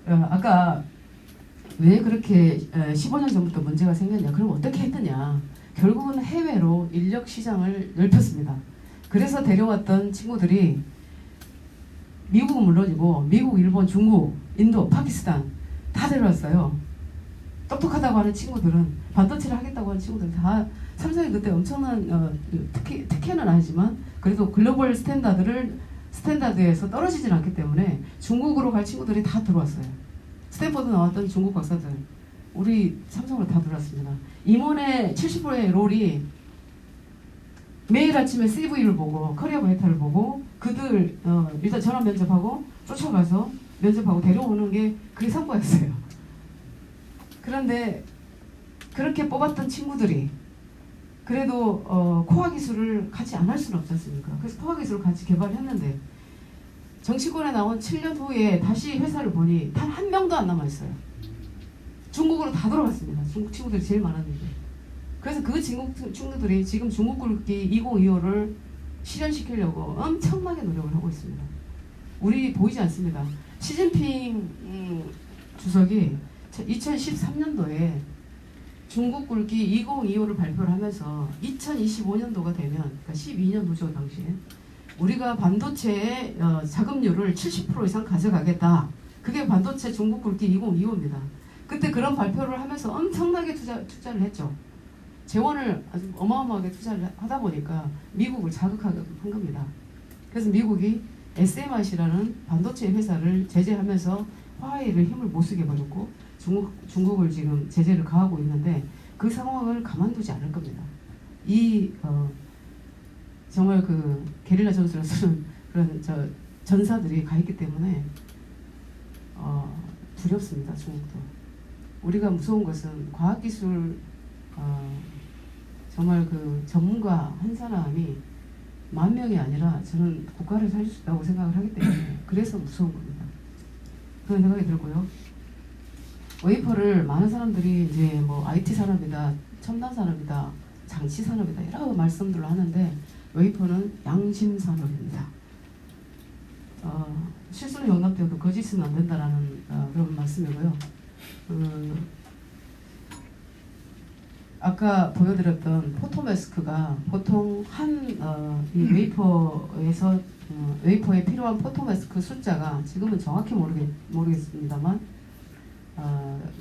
아까 왜 그렇게 15년 전부터 문제가 생겼냐, 그럼 어떻게 했느냐. 결국은 해외로 인력 시장을 넓혔습니다. 그래서 데려왔던 친구들이 미국은 물론이고 미국, 일본, 중국, 인도, 파키스탄 다 데려왔어요. 똑똑하다고 하는 친구들은, 반도체를 하겠다고 하는 친구들은 다 삼성이 그때 엄청난 특혜는 아니지만 그래도 글로벌 스탠다드에서 떨어지진 않기 때문에 중국으로 갈 친구들이 다 들어왔어요. 스탠퍼드 나왔던 중국 박사들 우리 삼성으로 다 들어왔습니다. 임원의 70%의 롤이 매일 아침에 CV를 보고 커리어 바이탈을 보고 그들 일단 전화 면접하고 쫓아가서 면접하고 데려오는 게 그게 성과였어요. 그런데 그렇게 뽑았던 친구들이 그래도 코어 기술을 같이 안 할 수는 없지 않습니까? 그래서 코어 기술을 같이 개발했는데 정치권에 나온 7년 후에 다시 회사를 보니 단 한 명도 안 남아있어요. 중국으로 다 돌아갔습니다. 중국 친구들이 제일 많았는데. 그래서 그 중국 친구들이 지금 중국 굵기 2025를 실현시키려고 엄청나게 노력을 하고 있습니다. 우리 보이지 않습니다. 시진핑 주석이 2013년도에 중국 굵기 2025를 발표를 하면서 2025년도가 되면, 그러니까 12년 후죠 당시에, 우리가 반도체의 자금률을 70% 이상 가져가겠다. 그게 반도체 중국 굵기 2025입니다. 그때 그런 발표를 하면서 엄청나게 투자를 했죠. 재원을 아주 어마어마하게 투자를 하다 보니까 미국을 자극하게 한 겁니다. 그래서 미국이 SMIC라는 반도체 회사를 제재하면서 화웨이를 힘을 못 쓰게 버렸고 중국을 지금 제재를 가하고 있는데 그 상황을 가만두지 않을 겁니다. 정말 그 게릴라 전술을 쓰는 그런 전사들이 가 있기 때문에 두렵습니다. 중국도. 우리가 무서운 것은 과학기술 정말 그 전문가 한 사람이 10,000명이 아니라 저는 국가를 살릴 수 있다고 생각을 하기 때문에 그래서 무서운 겁니다. 그런 생각이 들고요. 웨이퍼를 많은 사람들이 이제 뭐 IT 산업이다, 첨단 산업이다, 장치 산업이다 여러 말씀들을 하는데 웨이퍼는 양심 산업입니다. 실수는 용납되어도 거짓은 안 된다라는 그런 말씀이고요. 아까 보여드렸던 포토매스크가 보통 이 웨이퍼에서 웨이퍼에 필요한 포토매스크 숫자가 지금은 정확히 모르겠습니다만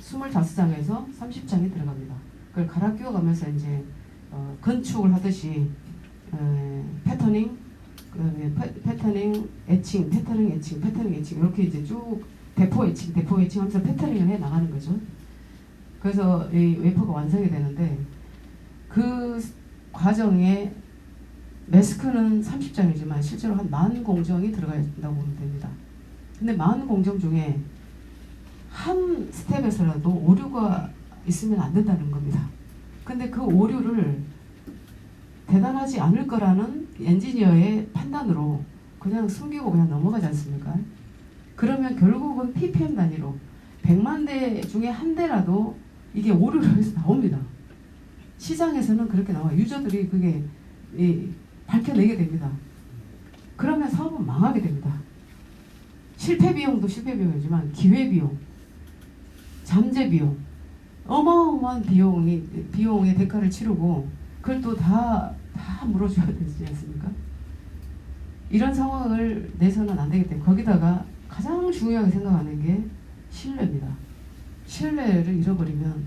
25장에서 30장이 들어갑니다. 그걸 갈아 끼워가면서 이제 건축을 하듯이 패터닝, 패터닝, 애칭, 패터닝, 애칭, 패터닝, 애칭 이렇게 이제 쭉 대포 애칭 하면서 패터닝을 해 나가는 거죠. 그래서 이 웨이퍼가 완성이 되는데 그 과정에 매스크는 30장이지만 실제로 한 10,000공정이 들어가야 된다고 보면 됩니다. 근데 10,000공정 중에 한 스텝에서라도 오류가 있으면 안 된다는 겁니다. 근데 그 오류를 대단하지 않을 거라는 엔지니어의 판단으로 그냥 숨기고 그냥 넘어가지 않습니까? 그러면 결국은 ppm 단위로 100만 대 중에 한 대라도 이게 오류를 해서 나옵니다. 시장에서는 그렇게 나와요. 유저들이 그게 밝혀내게 됩니다. 그러면 사업은 망하게 됩니다. 실패 비용도 실패 비용이지만 기회 비용, 잠재 비용, 어마어마한 비용의 대가를 치르고 그걸 또 다 물어줘야 되지 않습니까? 이런 상황을 내서는 안 되기 때문에 거기다가 가장 중요하게 생각하는 게 신뢰입니다. 신뢰를 잃어버리면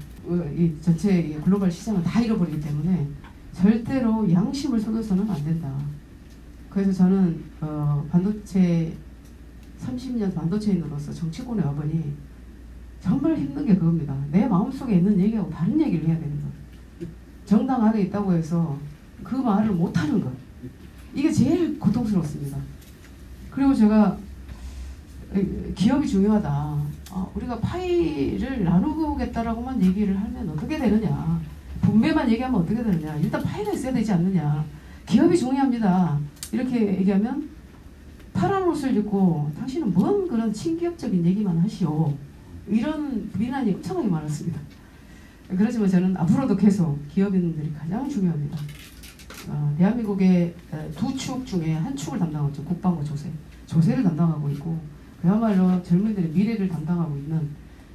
이 전체 글로벌 시장을 다 잃어버리기 때문에 절대로 양심을 속여서는 안 된다. 그래서 저는 반도체 30년 반도체인으로서 정치권에 와보니 정말 힘든 게 그겁니다. 내 마음속에 있는 얘기하고 다른 얘기를 해야 되는 것. 정당 안에 있다고 해서 그 말을 못하는 것. 이게 제일 고통스럽습니다. 그리고 제가 기업이 중요하다. 우리가 파이를 나누겠다라고만 얘기를 하면 어떻게 되느냐. 분배만 얘기하면 어떻게 되느냐. 일단 파이가 있어야 되지 않느냐. 기업이 중요합니다. 이렇게 얘기하면 파란 옷을 입고 당신은 뭔 그런 친기업적인 얘기만 하시오. 이런 비난이 엄청나게 많았습니다. 그렇지만 저는 앞으로도 계속 기업인들이 가장 중요합니다. 대한민국의 두 축 중에 한 축을 담당하죠. 국방과 조세. 조세를 담당하고 있고 그야말로 젊은이들의 미래를 담당하고 있는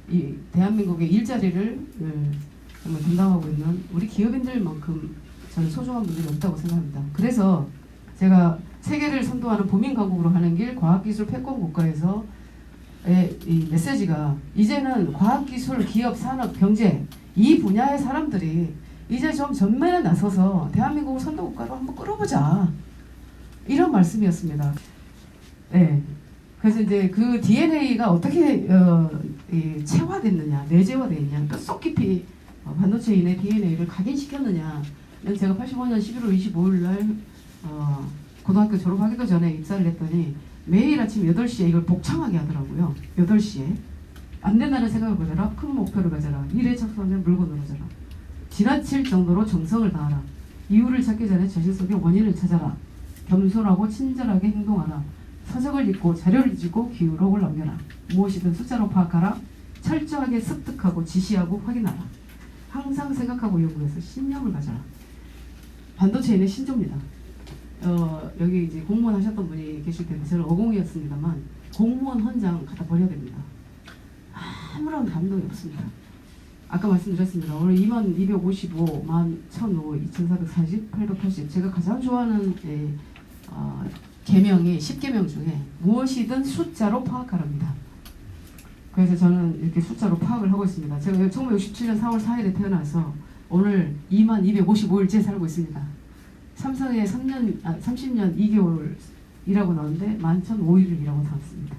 이 대한민국의 일자리를 정말 담당하고 있는 우리 기업인들만큼 저는 소중한 분들이 없다고 생각합니다. 그래서 제가 세계를 선도하는 보민 강국으로 하는 길 과학기술 패권 국가에서 이 메시지가 이제는 과학기술, 기업, 산업, 경제 이 분야의 사람들이 이제 좀 전면에 나서서 대한민국을 선도국가로 한번 끌어보자 이런 말씀이었습니다. 네. 그래서 이제 그 DNA가 어떻게 체화됐느냐, 내재화됐느냐, 뼛속 깊이 반도체인의 DNA를 각인시켰느냐는 제가 85년 11월 25일 날 고등학교 졸업하기도 전에 입사를 했더니 매일 아침 8시에 이걸 복창하게 하더라고요. 8시에. 안 된다는 생각을 가져라. 큰 목표를 가져라. 일에 착수하면 물고 늘어져라. 지나칠 정도로 정성을 다하라. 이유를 찾기 전에 자신 속의 원인을 찾아라. 겸손하고 친절하게 행동하라. 서적을 읽고 자료를 지고 기록을 남겨라. 무엇이든 숫자로 파악하라. 철저하게 습득하고 지시하고 확인하라. 항상 생각하고 연구해서 신념을 가져라. 반도체인의 신조입니다. 여기 이제 공무원 하셨던 분이 계실 텐데 저는 어공이었습니다만 공무원 헌장 갖다 버려야 됩니다. 아무런 감동이 없습니다. 아까 말씀드렸습니다. 오늘 2255, 1105, 2440, 880 제가 가장 좋아하는 계명이 10계명 중에 무엇이든 숫자로 파악하랍니다. 그래서 저는 이렇게 숫자로 파악을 하고 있습니다. 제가 1967년 4월 4일에 태어나서 오늘 2255일째 살고 있습니다. 삼성에 30년 2개월 일하고 나왔는데 11,005일을 일하고 나왔습니다.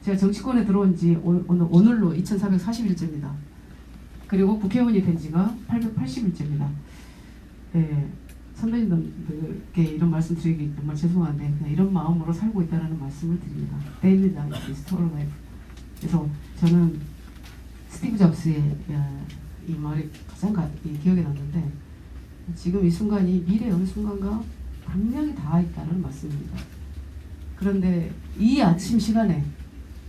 제가 정치권에 들어온 지 오늘로 2,440일째입니다. 그리고 국회의원이 된 지가 880일째입니다. 네, 선배님들께 이런 말씀 드리기 정말 죄송한데 그냥 이런 마음으로 살고 있다는 말씀을 드립니다. Daily life is total life. 그래서 저는 스티브 잡스의 이 말이 가장 기억에 남는데 지금 이 순간이 미래의 어느 순간과 분명히 닿아 있다는 말씀입니다. 그런데 이 아침 시간에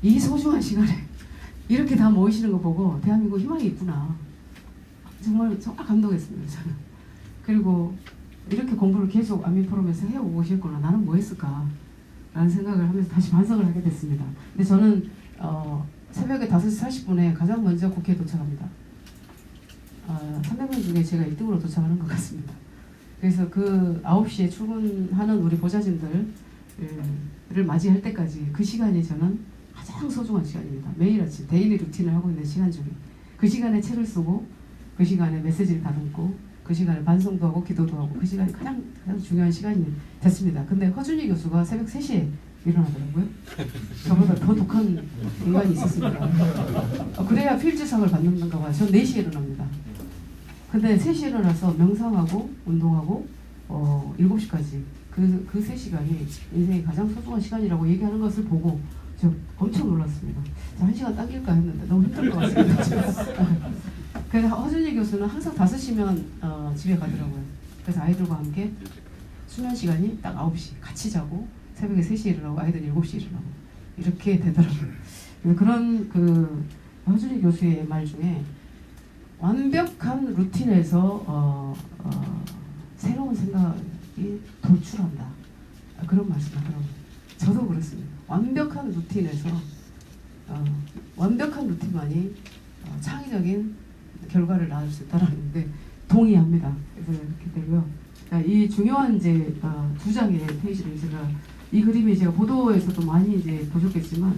이 소중한 시간에 이렇게 다 모이시는 거 보고 대한민국 희망이 있구나. 정말 감동했습니다. 저는. 그리고 이렇게 공부를 계속 안민포럼에서 해오고 계셨구나. 나는 뭐 했을까? 라는 생각을 하면서 다시 반성을 하게 됐습니다. 근데 저는 새벽에 5시 40분에 가장 먼저 국회에 도착합니다. 300명 중에 제가 1등으로 도착하는 것 같습니다. 그래서 그 9시에 출근하는 우리 보좌진들을 맞이할 때까지 그 시간이 저는 가장 소중한 시간입니다. 매일 아침 데일리 루틴을 하고 있는 시간 중에 그 시간에 책을 쓰고 그 시간에 메시지를 다듬고 그 시간에 반성도 하고 기도도 하고 그 시간이 가장 중요한 시간이 됐습니다. 근데 허준희 교수가 새벽 3시에 일어나더라고요. 저보다 더 독한 인간이 있었습니다. 그래야 필즈상을 받는가 봐요. 전 4시에 일어납니다. 근데 3시에 일어나서 명상하고 운동하고 7시까지 그 3시간이 인생의 가장 소중한 시간이라고 얘기하는 것을 보고 저 엄청 놀랐습니다. 1시간 당길까 했는데 너무 힘들 것 같습니다. 그래서 허준희 교수는 항상 5시면 집에 가더라고요. 그래서 아이들과 함께 수면 시간이 딱 9시 같이 자고 새벽에 3시에 일어나고 아이들 7시에 일어나고 이렇게 되더라고요. 그런 그 허준희 교수의 말 중에 완벽한 루틴에서 새로운 생각이 돌출한다. 그런 말씀을 하더라고요. 저도 그렇습니다. 완벽한 루틴에서 완벽한 루틴만이 창의적인 결과를 낳을 수 있다는데 동의합니다. 그래서 이렇게 되고요. 이 중요한 이제 2장의 페이지를 제가 이 그림이 제가 보도에서도 많이 이제 보셨겠지만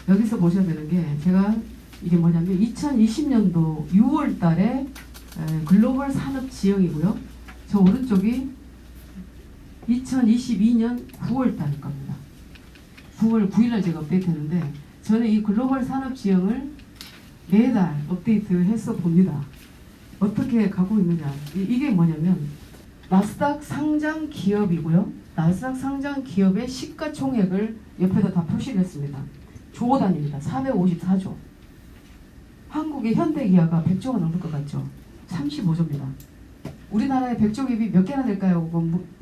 여기서 보셔야 되는 게 제가 이게 뭐냐면 2020년도 6월 달에 글로벌 산업 지형이고요. 저 오른쪽이 2022년 9월 달 겁니다. 9월 9일 날 제가 업데이트했는데 저는 이 글로벌 산업 지형을 매달 업데이트해서 봅니다. 어떻게 가고 있느냐. 이게 뭐냐면 나스닥 상장 기업이고요. 나스닥 상장 기업의 시가총액을 옆에다 다 표시를 했습니다. 조 단위입니다. 454조. 한국의 현대기아가 100조가 넘을 것 같죠? 35조입니다. 우리나라의 100조 기업이 몇 개나 될까요?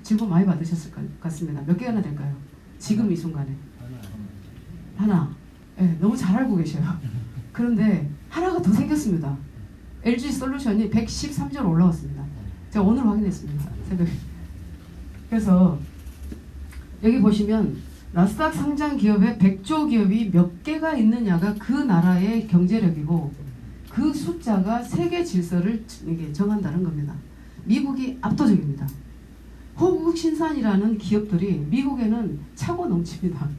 질문 많이 받으셨을 것 같습니다. 몇 개나 될까요? 지금 이 순간에. 하나. 네, 너무 잘 알고 계셔요. 그런데 하나가 더 생겼습니다. LG 솔루션이 113조로 올라왔습니다. 제가 오늘 확인했습니다. 새벽에. 그래서 여기 보시면 나스닥 상장 기업에 100조 기업이 몇 개가 있느냐가 그 나라의 경제력이고 그 숫자가 세계 질서를 이게 정한다는 겁니다. 미국이 압도적입니다. 호국신산이라는 기업들이 미국에는 차고 넘칩니다.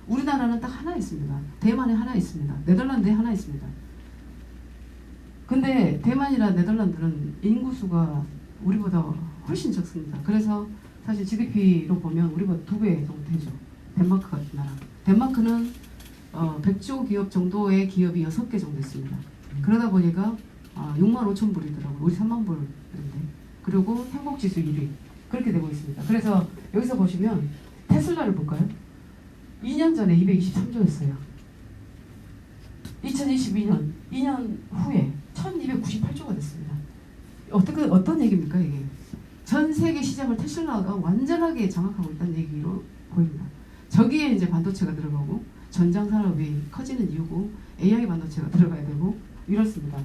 우리나라는 딱 하나 있습니다. 대만에 하나 있습니다. 네덜란드에 하나 있습니다. 근데 대만이나 네덜란드는 인구수가 우리보다 훨씬 적습니다. 그래서 사실 GDP로 보면 우리보다 2배 정도 되죠. 덴마크 같은 나라. 덴마크는 100조 기업 정도의 기업이 6개 정도 있습니다. 그러다 보니까 6만 5천 불이더라고요. 우리 3만 불인데. 그리고 행복지수 1위. 그렇게 되고 있습니다. 그래서 여기서 보시면 테슬라를 볼까요? 2년 전에 223조였어요. 2022년 2년 후에 1298조가 됐습니다. 어떤 얘기입니까 이게? 전 세계 시장을 테슬라가 완전하게 장악하고 있다는 얘기로 보입니다. 저기에 이제 반도체가 들어가고 전장 산업이 커지는 이유고 AI 반도체가 들어가야 되고 이렇습니다.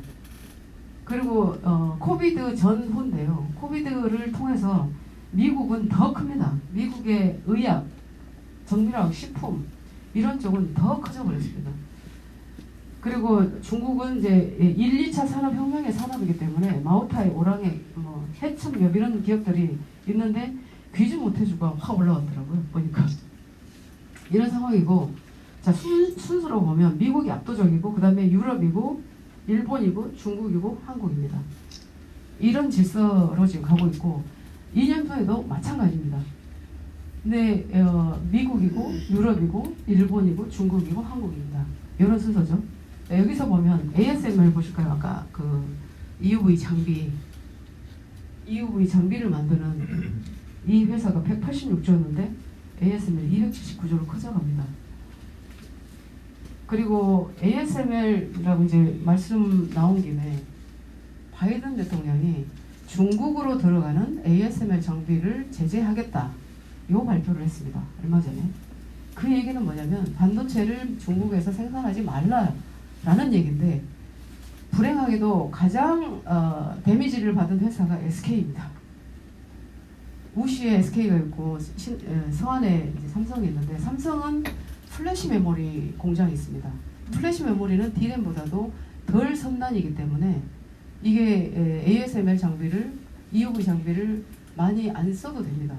그리고 코비드 전후인데요. 코비드를 통해서 미국은 더 큽니다. 미국의 의약, 정밀화학, 식품 이런 쪽은 더 커져 버렸습니다. 그리고 중국은 이제 1, 2차 산업혁명의 산업이기 때문에 마오타이, 오랑액, 해첨엽 이런 기업들이 있는데 귀주 못해주가 확 올라왔더라고요. 보니까 이런 상황이고, 자 순서로 보면 미국이 압도적이고 그 다음에 유럽이고 일본이고 중국이고 한국입니다. 이런 질서로 지금 가고 있고 2년 후에도 마찬가지입니다. 근데 미국이고 유럽이고 일본이고 중국이고 한국입니다. 이런 순서죠. 여기서 보면 ASML 보실까요? 아까 그 EUV 장비를 만드는 이 회사가 186조였는데 ASML 279조로 커져갑니다. 그리고 ASML이라고 이제 말씀 나온 김에 바이든 대통령이 중국으로 들어가는 ASML 장비를 제재하겠다 요 발표를 했습니다. 얼마 전에. 그 얘기는 뭐냐면 반도체를 중국에서 생산하지 말라라는 얘기인데, 불행하게도 가장 데미지를 받은 회사가 SK입니다. 우시에 SK가 있고 서안에 이제 삼성이 있는데, 삼성은 플래시 메모리 공장이 있습니다. 플래시 메모리는 D램보다도 덜 선단이기 때문에 이게 ASML 장비를, EUV 장비를 많이 안 써도 됩니다.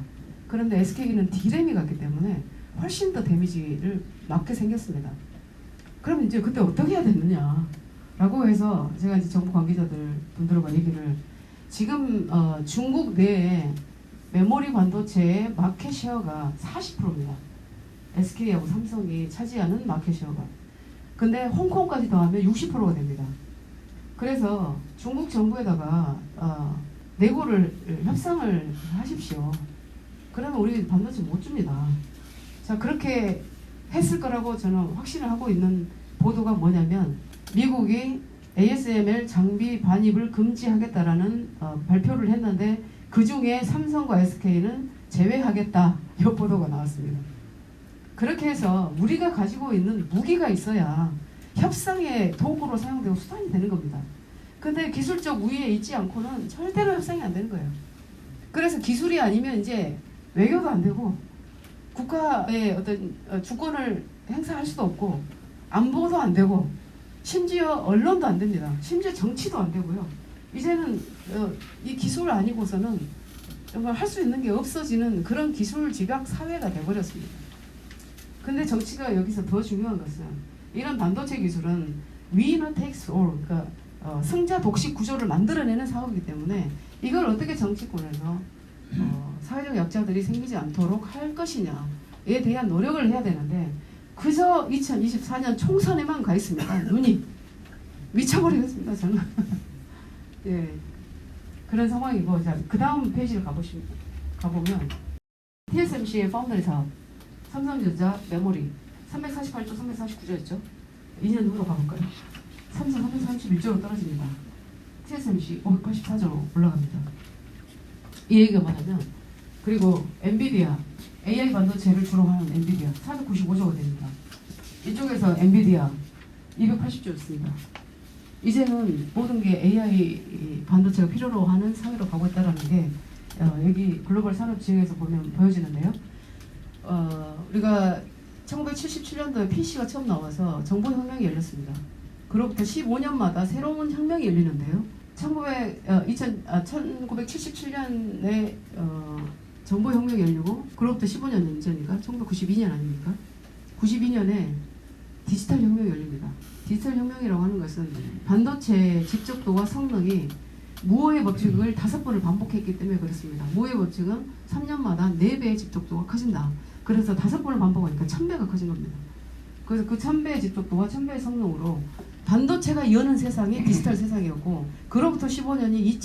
그런데 SK는 D램이 갔기 때문에 훨씬 더 데미지를 맞게 생겼습니다. 그럼 이제 그때 어떻게 해야 됐느냐 라고 해서 제가 이제 정부 관계자들 분들과 얘기를, 지금 중국 내에 메모리 반도체의 마켓 쉐어가 40%입니다. SK하고 삼성이 차지하는 마켓 쉐어가. 근데 홍콩까지 더하면 60%가 됩니다. 그래서 중국 정부에다가 내고를 협상을 하십시오. 그러면 우리 반도체 못 줍니다. 자, 그렇게 했을 거라고 저는 확신을 하고 있는 보도가 뭐냐면, 미국이 ASML 장비 반입을 금지하겠다라는 발표를 했는데 그 중에 삼성과 SK는 제외하겠다 이 보도가 나왔습니다. 그렇게 해서 우리가 가지고 있는 무기가 있어야 협상의 도구로 사용되고 수단이 되는 겁니다. 근데 기술적 우위에 있지 않고는 절대로 협상이 안 되는 거예요. 그래서 기술이 아니면 이제 외교도 안 되고 국가의 어떤 주권을 행사할 수도 없고 안보도 안 되고 심지어 언론도 안 됩니다. 심지어 정치도 안 되고요. 이제는 이 기술 아니고서는 정말 할 수 있는 게 없어지는 그런 기술 집약 사회가 돼버렸습니다. 근데 정치가 여기서 더 중요한 것은, 이런 반도체 기술은 winner takes all, 그러니까 승자 독식 구조를 만들어내는 사업이기 때문에 이걸 어떻게 정치권에서 사회적 약자들이 생기지 않도록 할 것이냐에 대한 노력을 해야 되는데, 그저 2024년 총선에만 가 있습니다. 눈이 미쳐버리겠습니다 저는. 예, 그런 상황이고, 자, 그 다음 페이지를 가보면 TSMC의 파운드리 사업, 삼성전자 메모리 348조, 349조였죠. 2년 후로 가볼까요? 삼성 331조로 떨어집니다. TSMC 584조로 올라갑니다. 이 얘기가 뭐냐면, 그리고 엔비디아, AI 반도체를 주로 하는 엔비디아 495조가 됩니다. 이쪽에서 엔비디아 280조였습니다. 이제는 모든 게 AI 반도체가 필요로 하는 사회로 가고 있다는 게 여기 글로벌 산업 지형에서 보면 보여지는데요. 우리가 1977년도에 PC가 처음 나와서 정보혁명이 열렸습니다. 그로부터 15년마다 새로운 혁명이 열리는데요. 1977년에 정보혁명이 열리고 그로부터 15년 전이니까 1992년 아닙니까? 92년에 디지털 혁명이 열립니다. 디지털 혁명이라고 하는 것은 반도체 집적도와 성능이 무어의 법칙을 5번을 반복했기 때문에 그렇습니다. 무어의 법칙은 3년마다 4배의 집적도가 커진다. 그래서 5번을 반복하니까 1000배가 커진 겁니다. 그래서 그 1000배의 집적도와 1000배의 성능으로 반도체가 여는 세상이 디지털 세상이었고 그로부터 15년이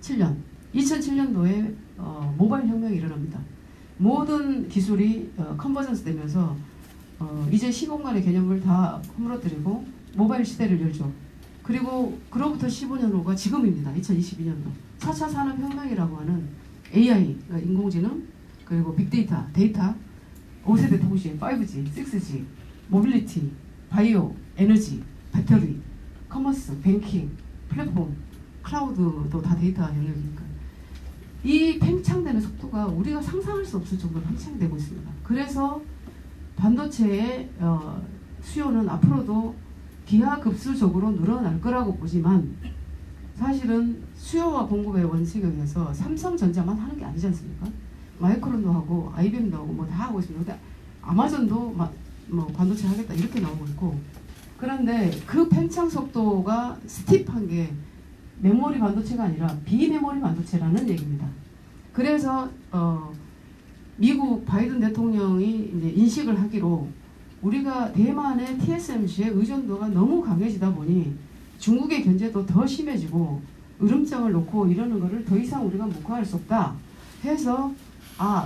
2007년도에 모바일 혁명이 일어납니다. 모든 기술이 컨버전스 되면서 이제 시공간의 개념을 다 허물어뜨리고 모바일 시대를 열죠. 그리고 그로부터 15년 후가 지금입니다. 2022년도 4차 산업혁명이라고 하는 AI, 그러니까 인공지능, 그리고 빅데이터, 데이터, 5세대 통신, 5G, 6G, 모빌리티, 바이오, 에너지, 배터리, 커머스, 뱅킹, 플랫폼, 클라우드도 다 데이터 영역이니까 이 팽창되는 속도가 우리가 상상할 수 없을 정도로 팽창되고 있습니다. 그래서 반도체의 수요는 앞으로도 기하급수적으로 늘어날 거라고 보지만 사실은 수요와 공급의 원칙에 의해서 삼성전자만 하는 게 아니지 않습니까? 마이크론도 하고 IBM도 하고 뭐 다 하고 있습니다. 근데 아마존도 뭐 반도체 하겠다 이렇게 나오고 있고 그런데 그 팽창 속도가 스티프한 게 메모리 반도체가 아니라 비메모리 반도체라는 얘기입니다. 그래서 미국 바이든 대통령이 이제 인식을 하기로 우리가 대만의 TSMC의 의존도가 너무 강해지다 보니 중국의 견제도 더 심해지고 으름장을 놓고 이러는 거를 더 이상 우리가 묵과할 수 없다 해서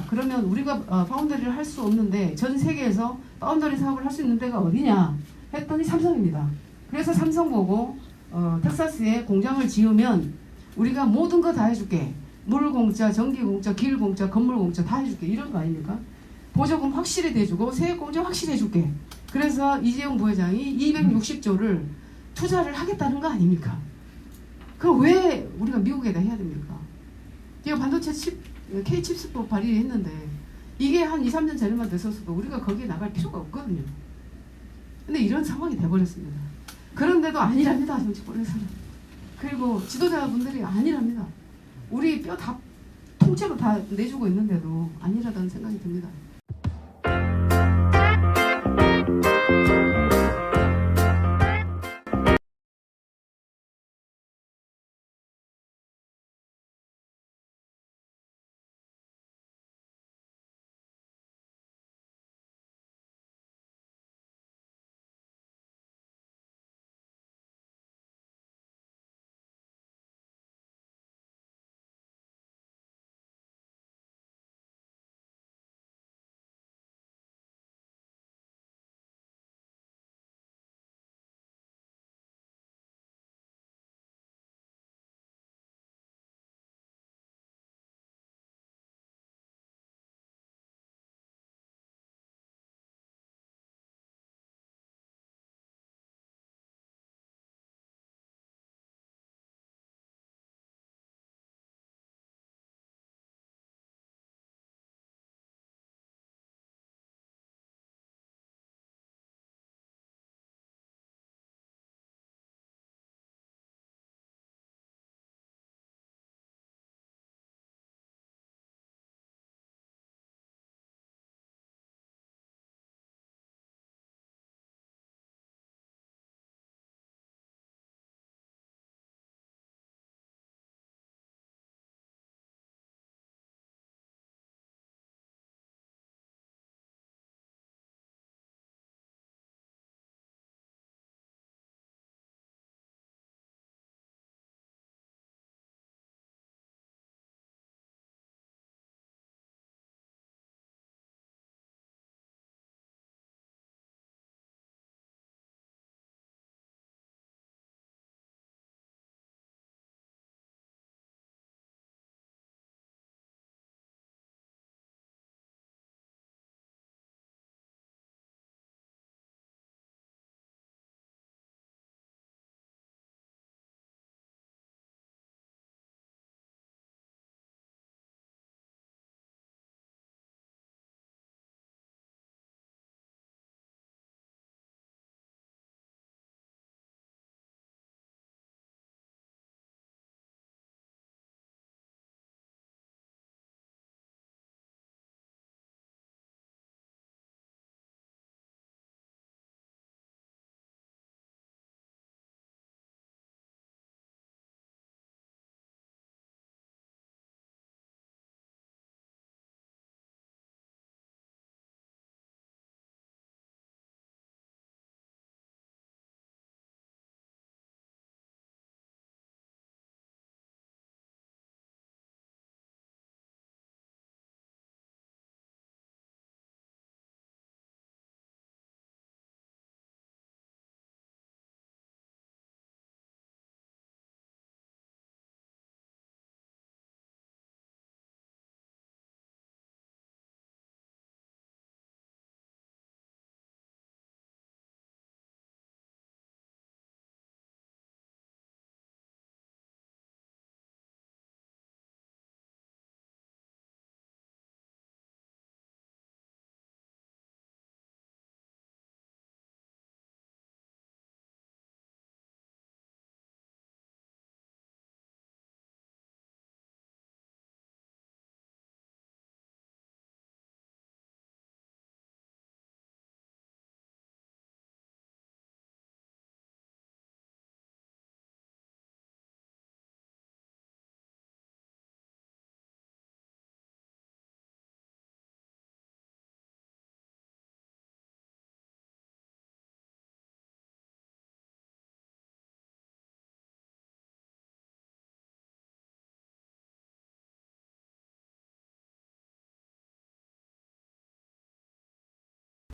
그러면 우리가 파운더리를 할 수 없는데 전 세계에서 파운더리 사업을 할 수 있는 데가 어디냐 했더니 삼성입니다. 그래서 삼성 보고 텍사스에 공장을 지으면 우리가 모든 거 다 해줄게. 물 공짜, 전기 공짜, 길 공짜, 건물 공짜 다 해줄게. 이런 거 아닙니까? 보조금 확실히 대주고 세액 공제 확실히 해줄게. 그래서 이재용 부회장이 260조를 투자를 하겠다는 거 아닙니까? 그럼 왜 우리가 미국에다 해야 됩니까? 이거 반도체 K-칩스법 발의했는데 이게 한 2, 3년 전에만 됐었어도 우리가 거기에 나갈 필요가 없거든요. 근데 이런 상황이 돼버렸습니다. 그런데도 아니랍니다. 정치권에서는. 그리고 지도자분들이 아니랍니다. 우리 뼈 다 통째로 다 내주고 있는데도 아니라다는 생각이 듭니다.